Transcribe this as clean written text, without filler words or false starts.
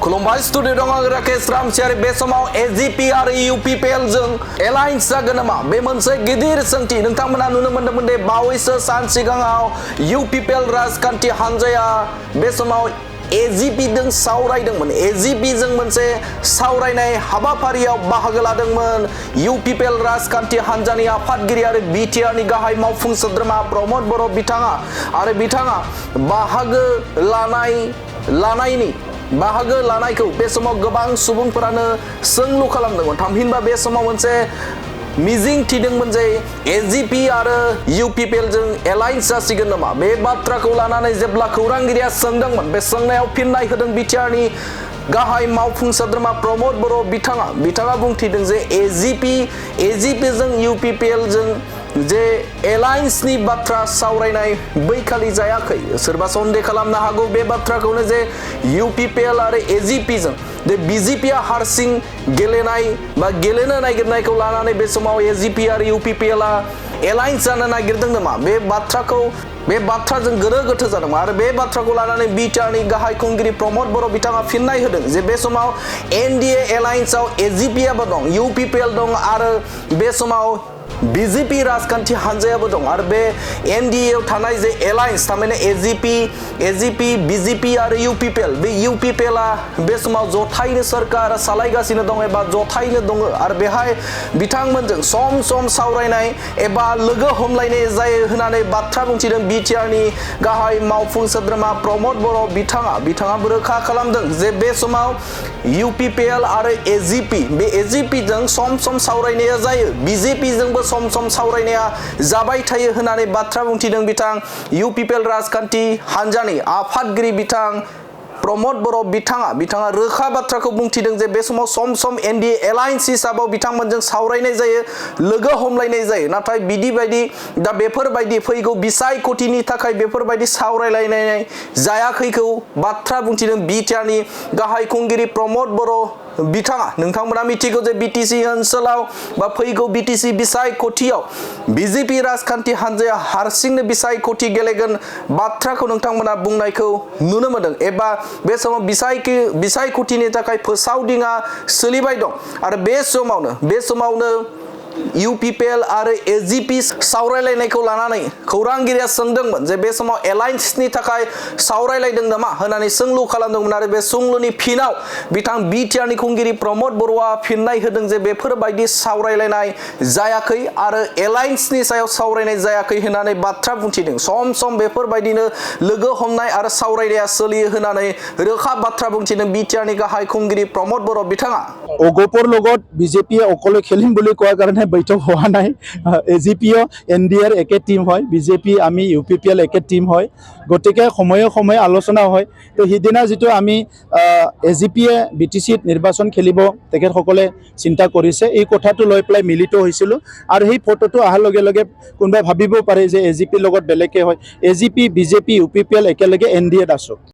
खुलुमबाय स्टुडियो दं आं राकेश रामसियारि बे समाव एजीपी आरो यूपीपीएल जों एलायन्स जागोन नामा बे मोनसे गिदिर सोंथि नोंथांमोना नुनो मोनदोंमोन दे बावैसो सान सिगाङाव यूपीपीएल राजखान्थि हानजाया बे समाव एजीपी जों सावरायदोंमोन एजीपी जों मोनसे सावरायनाय हाबाफारियाव बाहागो लादोंमोन यूपीपीएल राजखान्थि हानजानि आफादगिरि आरो बीटीआरनि गाहाय मावफुं सोद्रोमा प्रमद बर' बिथाङा बाहागो लानायखौ बे समाव गोबां सुबुंफोरानो सोंलु खालामदोंमोन थामहिनबा बे समाव मोनसे मिजिं थिदोंमोन जे एजीपी आरो यूपीपीएल जों एलायन्स जासिगोन नामा बे बाथ्राखौ लानानै जेब्ला खौरांगिरिया सोंदोंमोन बे सोंनायाव फिननाय होदों बीटीआरनि गाहाय मावफुं सोद्रोमा प्रमद बर' बिथाङा बुंथिदों जे एजीपी जों यूपीपीएल जों जे एलायन्सनि बाथ्रा सावरायनाय बैखालि जायाखै सोरबा सन्देह खालामनो हागौ बे बाथ्राखौनो जे यूपीपीएल आरो एजीपी जों जे बीजेपीआ हारसिं गेलेनाय बा गेलेनो नागिरनायखौ लानानै बे समाव एजीपी आरो यूपीपीएलआ एलायन्स जानो नागिरदों नामा बे बाथ्राजों गोनो गोथो जादोंमोन आरो बे बाथ्राखौ लानानै बीटीआरनि गाहाय खुंगिरि प्रमद बर' बिथाङा फिननाय होदों जे बे समाव एनडीए एलायन्सआव एजीपीआबो दं यूपीपीएल दं आरो बे समाव बीजेपी राजखान्थि हानजायाबो दं आरो बे एनडीएआव थानाय जे एलायन्स थारमाने एजीपी बीजेपी आरो यूपीपीएल बे यूपीपीएलआ बे समाव जथायैनो सरकार सालायगासिनो दं एबा जथायैनो दङ आरो बेहाय बिथांमोनजों सम सावरायनाय एबा लोगो हमलायनाय जायो होननानै बाथ्रा बुंथिदों बीटीआरनि गाहाय मावफुं सोद्रोमा प्रमद बर' बिथाङाबो रोखा खालामदों जे बे समाव यूपीपीएल आरो एजीपी जों सम सावरायनाया जायो बीजेपी जोंबो सम सावरायनाया जाबाय थायो होननानै बाथ्रा बुंथिदों बिथां यूपीपीएल राजखान्थि हानजानि आफादगिरि बिथां प्रमद बर' बिथाङा रोखा बाथ्राखौ बुंथिदों जे बे समाव सम एनडीए एलायन्स हिसाबाव बिथांमोनजों सावरायनाय जायो लोगो हमलायनाय जायो नाथाय दा बेफोरबायदि फैगौ बिसायख'थिनि थाखाय बेफोरबायदि सावरायलायनाय जायाखैखौ बाथ्रा बुंथिदों बीटीआरनि गाहाय खुंगिरि प्रमद बर' बिथाङा नोंथांमोना मिथिगौ जे बीटीसी ओनसोलाव बा फैगौ बीटीसी बिसायख'थियाव बीजेपी राजखान्थि हानजाया हारसिंनो बिसायख'थि गेलेगोन बाथ्राखौ नोंथांमोना बुंनायखौ नुनो मोनदों एबा बे समाव बिसायख'थिनि थाखाय फोसावदिङा सोलिबाय दं आरो बे समावनो यूपीपीएल आरो एजीपी सावरायलायनायखौ लानानै खौरांगिरिया सोंदोंमोन जे बे समाव एलायन्सनि थाखाय सावरायलायदों नामा होननानै सोंलु खालामदोंमोन आरो बे सोंलुनि फिनाव बिथां बीटीआरनि खुंगिरि प्रमद बर'आ फिननाय होदों जे बेफोरबायदि सावरायलायनाय जायाखै आरो एलायन्सनि सायाव सावरायनाय जायाखै होननानै बाथ्रा बुंथिदों सम बेफोरबायदिनो लोगो हमनाय आरो सावरायनाया सोलियो होननानै रोखा बाथ्रा बुंथिदों बीटीआरनि गाहाय खुंगिरि प्रमद बर' बिथाङा অগপৰ লগত বিজেপিয়ে অকলে খেলিম বুলি কোৱাৰ কাৰণে বৈঠক হোৱা নাই এজিপিও এনডিএৰ একে টিম হয় বিজেপি আমি ইউপিপিএল একে টিম হয় গতিকে সময়ে আলোচনা হয় তো সিদিনা যিটো আমি এজিপিয়ে বিটিচিত নিৰ্বাচন খেলিব তেখেতসকলে চিন্তা কৰিছে এই কথাটো লৈ পেলাই মিলিত হৈছিলোঁ আৰু সেই ফটোটো অহাৰ লগে লগে কোনোবাই ভাবিব পাৰে যে এজিপিৰ লগত বেলেগে হয় এজিপি বিজেপি ইউপিপিএল একেলগে এনডিএত আছোঁ